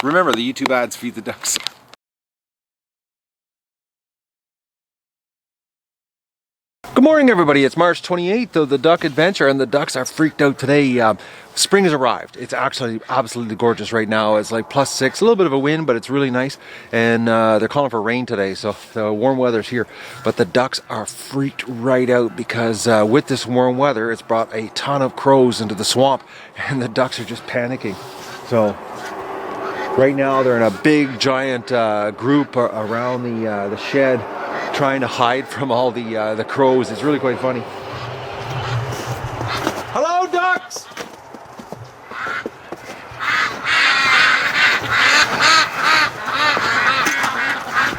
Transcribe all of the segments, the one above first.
Remember, the YouTube ads feed the ducks. Good morning, everybody. It's March 28th of the Duck Adventure, and the ducks are freaked out today. Spring has arrived. It's actually absolutely gorgeous right now. It's like +6, a little bit of a wind, but it's really nice. And they're calling for rain today, so the warm weather's here. But the ducks are freaked right out because with this warm weather, it's brought a ton of crows into the swamp, and the ducks are just panicking. So right now, they're in a big, giant group around the shed, trying to hide from all the crows. It's really quite funny. Hello, ducks!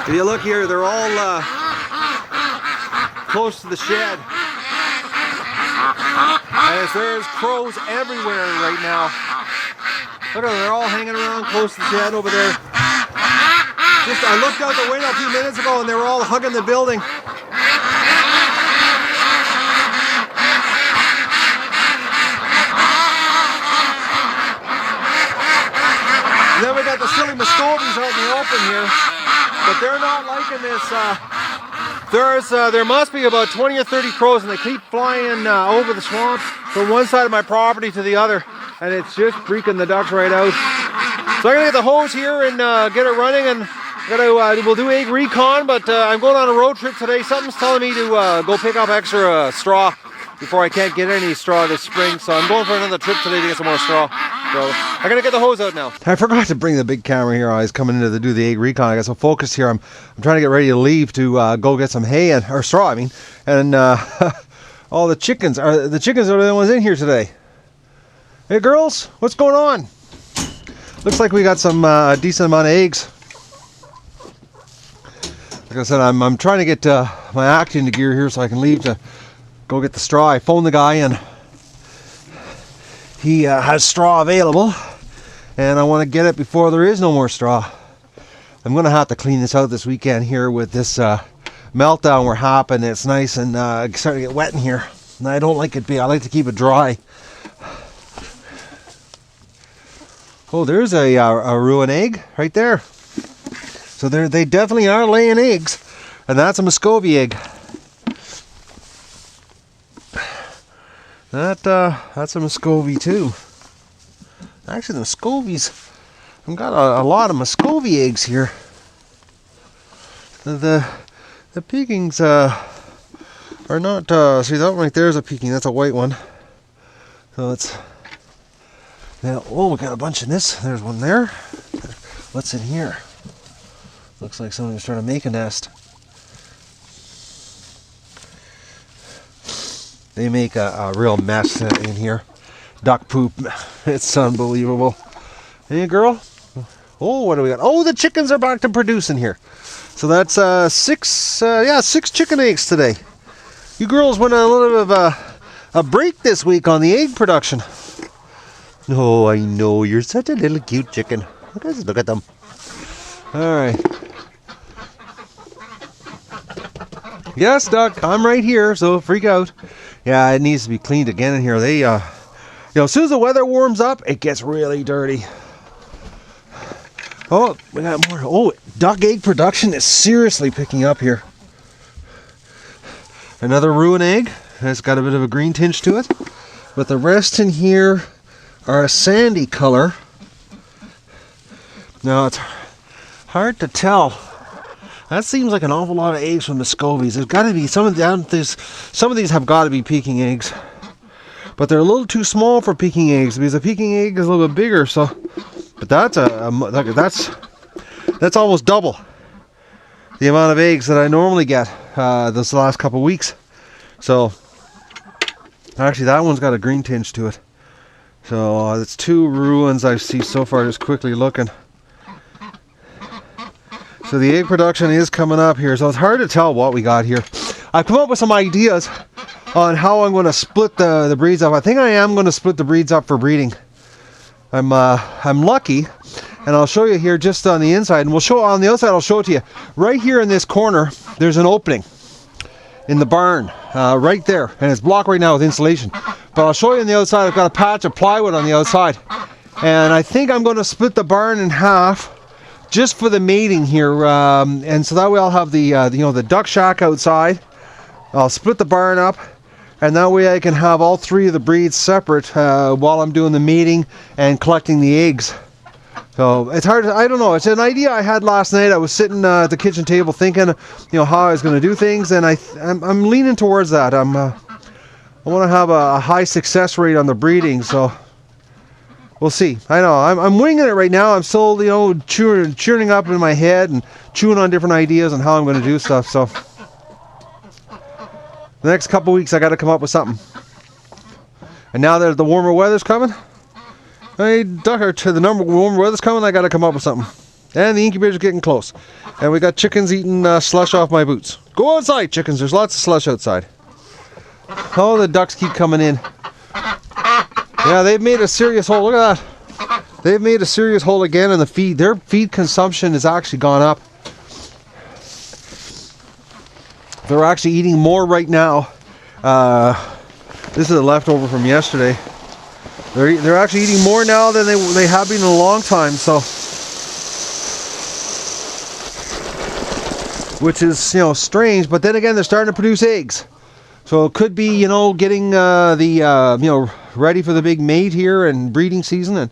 If you look here, they're all close to the shed. And there's crows everywhere right now. Look at them, they're all hanging around close to the shed over there. I looked out the window a few minutes ago and they were all hugging the building. And then we got the silly muscovies out in the open here, but they're not liking this. There must be about 20 or 30 crows, and they keep flying over the swamp from one side of my property to the other, and it's just freaking the ducks right out. So I'm gonna get the hose here and get it running, and we'll do egg recon, but I'm going on a road trip today. Something's telling me to go pick up extra straw before I can't get any straw this spring. So I'm going for another trip today to get some more straw. So I'm gonna get the hose out now. I forgot to bring the big camera here. I was coming in to do the egg recon. I got so focused here. I'm trying to get ready to leave to go get some hay or straw. I mean, and all the chickens are the ones in here today. Hey girls, what's going on? Looks like we got some decent amount of eggs. Like I said, I'm trying to get my act into gear here so I can leave to go get the straw. I phoned the guy and he has straw available, and I want to get it before there is no more straw. I'm going to have to clean this out this weekend here with this meltdown we're having. It's nice and starting to get wet in here, and I don't like it. I like to keep it dry. Oh, there's a ruined egg right there. So they definitely are laying eggs, and that's a Muscovy egg. That's a Muscovy too. Actually, the Muscovies, I've got a lot of Muscovy eggs here. The Pekings are not. See, that one right there is a Peking. That's a white one. So it's now. Oh, we got a bunch in this. There's one there. What's in here? Looks like somebody's trying to make a nest. They make a real mess in here. Duck poop. It's unbelievable. Hey, girl. Oh, what do we got? Oh, the chickens are back to producing here. So that's six chicken eggs today. You girls went on a little bit of a break this week on the egg production. Oh, I know. You're such a little cute chicken. Look at them. All right. Yes, duck, I'm right here, so freak out. Yeah, it needs to be cleaned again in here. They, as soon as the weather warms up, it gets really dirty. Oh, we got more. Oh, duck egg production is seriously picking up here. Another ruined egg. It's got a bit of a green tinge to it. But the rest in here are a sandy color. Now, it's hard to tell. That seems like an awful lot of eggs from the Muscovies. There's got to be some of these have got to be Peking eggs, but they're a little too small for Peking eggs because a Peking egg is a little bit bigger. So, but that's that's almost double the amount of eggs that I normally get this last couple weeks. So, actually, that one's got a green tinge to it. So it's two ruins I see so far. Just quickly looking. So the egg production is coming up here, so it's hard to tell what we got here. I've come up with some ideas on how I'm going to split the breeds up. I think I am going to split the breeds up for breeding. I'm lucky, and I'll show you here just on the inside, and we'll show on the outside. I'll show it to you. Right here in this corner, there's an opening in the barn, right there, and it's blocked right now with insulation. But I'll show you on the outside. I've got a patch of plywood on the outside, And I think I'm going to split the barn in half just for the mating here, and so that way I'll have the the duck shack outside. I'll split the barn up, and that way I can have all three of the breeds separate while I'm doing the mating and collecting the eggs. So it's hard. I don't know. It's an idea I had last night. I was sitting at the kitchen table thinking, how I was going to do things, and I'm leaning towards that. I want to have a high success rate on the breeding, so we'll see. I know I'm winging it right now. I'm still churning up in my head and chewing on different ideas on how I'm going to do stuff. So the next couple weeks I got to come up with something. And now that the warmer weather's coming, warmer weather's coming, I got to come up with something. And the incubator's getting close. And we got chickens eating slush off my boots. Go outside, chickens. There's lots of slush outside. Oh, the ducks keep coming in. Yeah, they've made a serious hole. Look at that. They've made a serious hole again in the feed. Their feed consumption has actually gone up. They're actually eating more right now. This is a leftover from yesterday. They're actually eating more now than they have been in a long time. So, which is strange. But then again, they're starting to produce eggs. So it could be getting ready for the big mate here and breeding season, and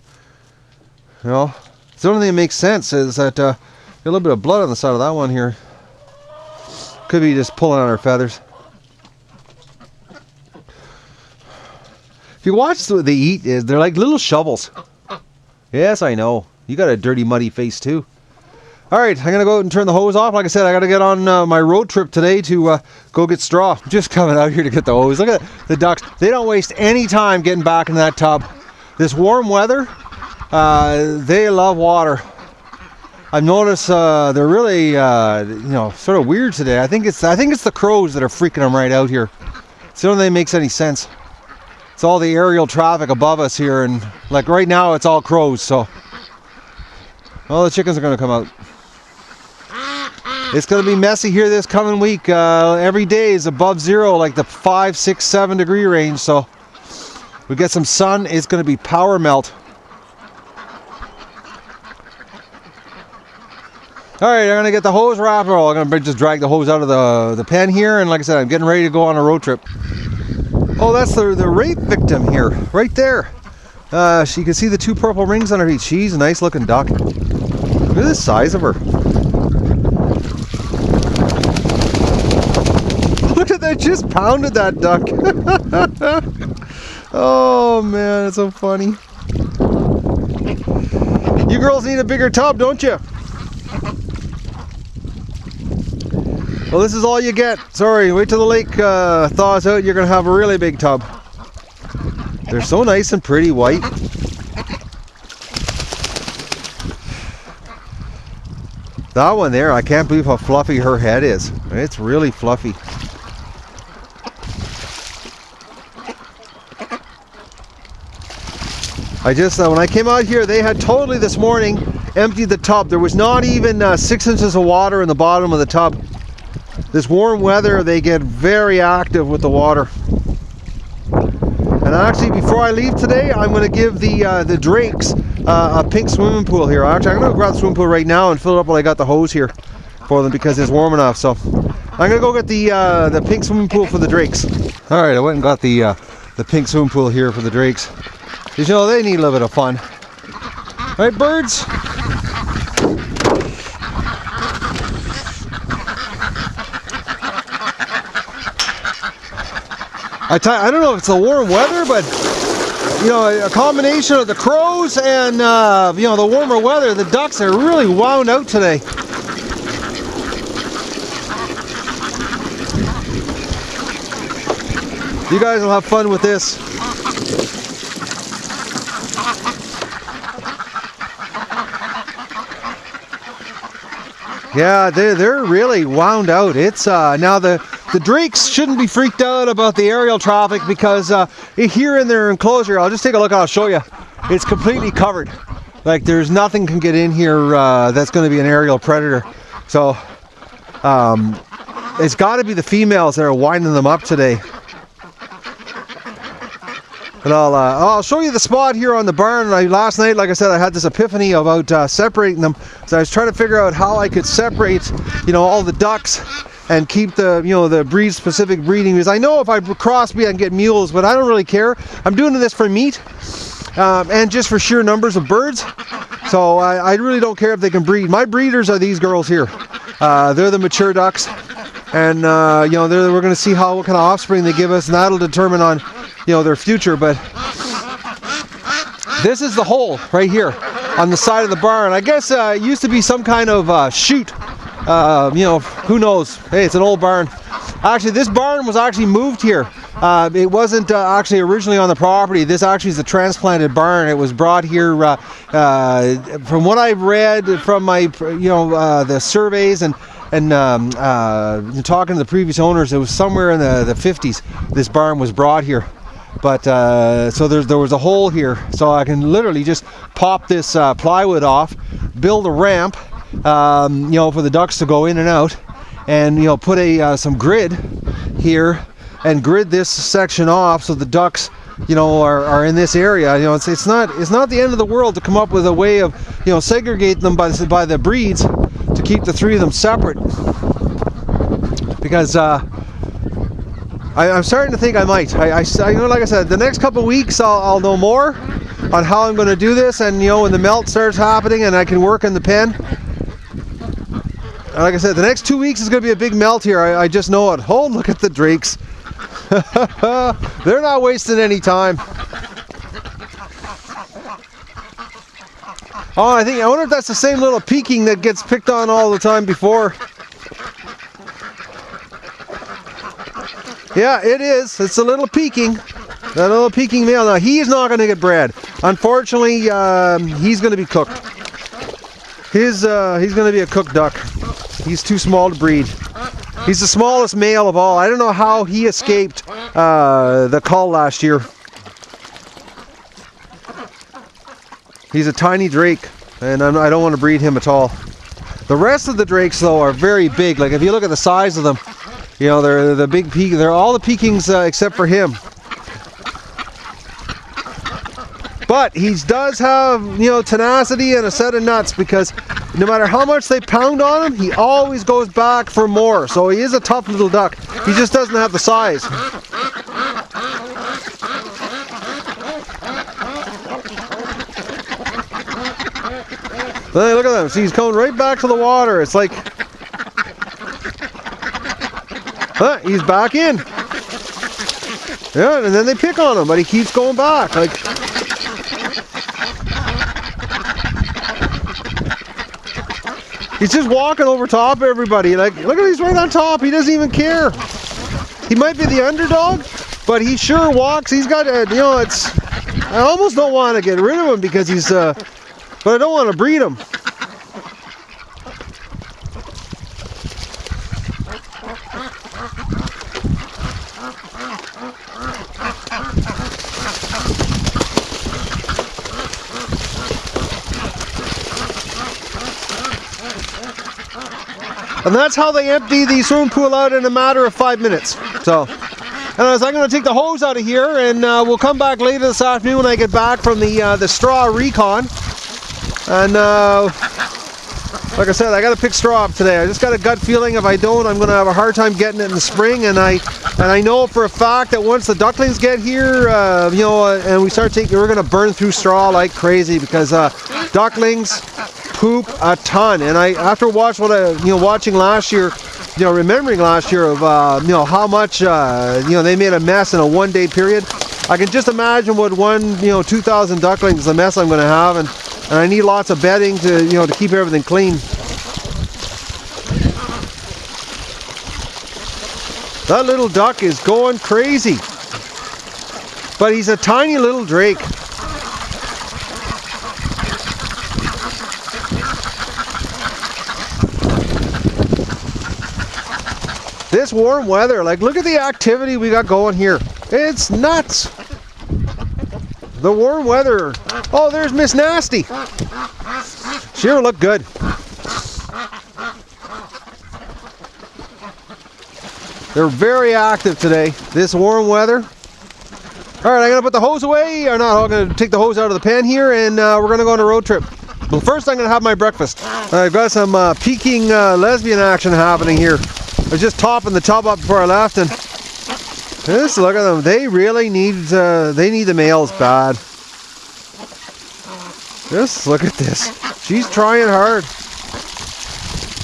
it's the only thing that makes sense is that a little bit of blood on the side of that one here. Could be just pulling on our feathers. If you watch what they eat, they're like little shovels. Yes, I know. You got a dirty, muddy face too. All right, I'm going to go out and turn the hose off. Like I said, I got to get on my road trip today to go get straw. I'm just coming out here to get the hose. Look at the ducks. They don't waste any time getting back in that tub. This warm weather, they love water. I've noticed they're really, sort of weird today. I think it's the crows that are freaking them right out here. It's the only thing that makes any sense. It's all the aerial traffic above us here, and like right now, it's all crows. So, all the chickens are going to come out. It's going to be messy here this coming week. Every day is above zero, like the 5, 6, 7 degree range. So we get some sun. It's going to be power melt. All right, I'm going to get the hose wrapper. I'm going to just drag the hose out of the pen here. And like I said, I'm getting ready to go on a road trip. Oh, that's the rape victim here, right there. You can see the 2 purple rings on her feet. She's a nice looking duck. Look at the size of her. Look at that, just pounded that duck. Oh man, it's so funny. You girls need a bigger tub, don't you? Well, this is all you get. Sorry, wait till the lake thaws out. You're going to have a really big tub. They're so nice and pretty white. That one there, I can't believe how fluffy her head is. It's really fluffy. I just, when I came out here, they had totally this morning emptied the tub. There was not even 6 inches of water in the bottom of the tub. This warm weather, they get very active with the water. And actually, before I leave today, I'm going to give the drakes a pink swimming pool here. Actually, I'm going to grab the swimming pool right now and fill it up while I got the hose here for them because it's warm enough. So I'm going to go get the pink swimming pool for the drakes. All right, I went and got the pink swimming pool here for the drakes. Because, they need a little bit of fun. Right, birds? I don't know if it's the warm weather, but a combination of the crows and the warmer weather, the ducks are really wound out today. You guys will have fun with this. Yeah, they're really wound out. It's now the drakes shouldn't be freaked out about the aerial traffic because here in their enclosure, I'll just take a look. I'll show you. It's completely covered. Like there's nothing can get in here that's going to be an aerial predator. So it's got to be the females that are winding them up today. And I'll show you the spot here on the barn. Last night, like I said, I had this epiphany about separating them. So I was trying to figure out how I could separate, all the ducks and keep the, the breed-specific breeding. Because I know if I crossbreed, I can get mules, but I don't really care. I'm doing this for meat and just for sheer numbers of birds. So I really don't care if they can breed. My breeders are these girls here. They're the mature ducks, and we're going to see what kind of offspring they give us, and that'll determine on their future. But this is the hole right here on the side of the barn. I guess it used to be some kind of chute. Who knows? Hey, it's an old barn. Actually, this barn was actually moved here. It wasn't actually originally on the property. This actually is a transplanted barn. It was brought here from what I've read from my, the surveys and talking to the previous owners. It was somewhere in the 50s. This barn was brought here. But so there was a hole here, so I can literally just pop this plywood off, build a ramp, for the ducks to go in and out, and put some grid here and grid this section off so the ducks are in this area. It's not the end of the world to come up with a way of segregate them by the breeds to keep the three of them separate, because I'm starting to think I might. Like I said, the next couple of weeks I'll know more on how I'm going to do this, and when the melt starts happening and I can work in the pen. And like I said, the next 2 weeks is going to be a big melt here. I just know it. Oh, look at the drakes. They're not wasting any time. Oh, I wonder if that's the same little Peking that gets picked on all the time before. Yeah, it is. It's a little Peking. That little Peking male. Now, he is not going to get bred. Unfortunately, he's going to be cooked. He's going to be a cooked duck. He's too small to breed. He's the smallest male of all. I don't know how he escaped the cull last year. He's a tiny drake, and I don't want to breed him at all. The rest of the drakes, though, are very big. Like, if you look at the size of them, they're the big peak. They're all the Pekings except for him. But he does have, tenacity and a set of nuts, because no matter how much they pound on him, he always goes back for more. So he is a tough little duck. He just doesn't have the size. Look at them. See, he's coming right back to the water. It's like, he's back in. Yeah, and then they pick on him, but he keeps going back. Like, he's just walking over top of everybody. Like, look at he's right on top. He doesn't even care. He might be the underdog, but he sure walks. He's got I almost don't want to get rid of him because he's, but I don't want to breed him. And that's how they empty the swimming pool out in a matter of 5 minutes. So, anyways, I'm going to take the hose out of here, and we'll come back later this afternoon when I get back from the straw recon. And like I said, I got to pick straw up today. I just got a gut feeling if I don't, I'm going to have a hard time getting it in the spring. And I know for a fact that once the ducklings get here, and we start taking, we're going to burn through straw like crazy, because ducklings poop a ton. And after watching last year, remembering last year of how much they made a mess in a 1 day period, I can just imagine what 2,000 ducklings, the mess I'm going to have, and I need lots of bedding to keep everything clean. That little duck is going crazy, but he's a tiny little drake. This warm weather, like, look at the activity we got going here. It's nuts. The warm weather. Oh, there's Miss Nasty. Sure look good. They're very active today. This warm weather. All right, I'm gonna put the hose away, or not, I'm gonna take the hose out of the pan here, and we're gonna go on a road trip. But first I'm gonna have my breakfast. I've got some peaking lesbian action happening here. I was just topping the tub up before I left, and just look at them. They really need, they need the males bad. Just look at this. She's trying hard.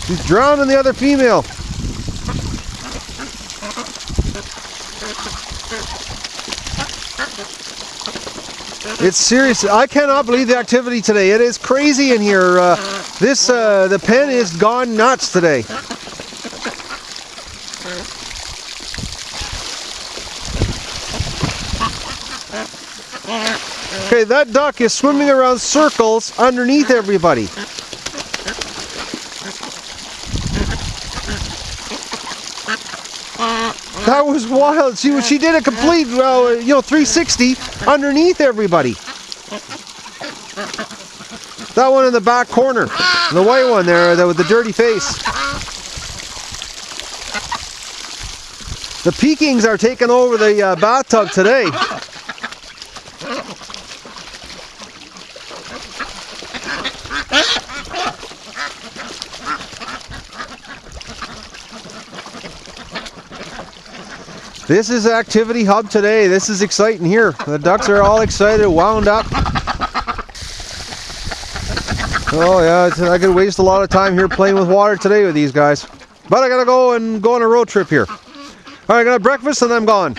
She's drowning the other female. It's serious. I cannot believe the activity today. It is crazy in here. The pen is gone nuts today. Okay, that duck is swimming around circles underneath everybody. That was wild. She did a complete, 360 underneath everybody. That one in the back corner, the white one there, with the dirty face. The Pekings are taking over the bathtub today. This is Activity Hub today. This is exciting here. The ducks are all excited, wound up. Oh yeah, I could waste a lot of time here playing with water today with these guys. But I gotta go on a road trip here. Alright, I got breakfast and I'm gone.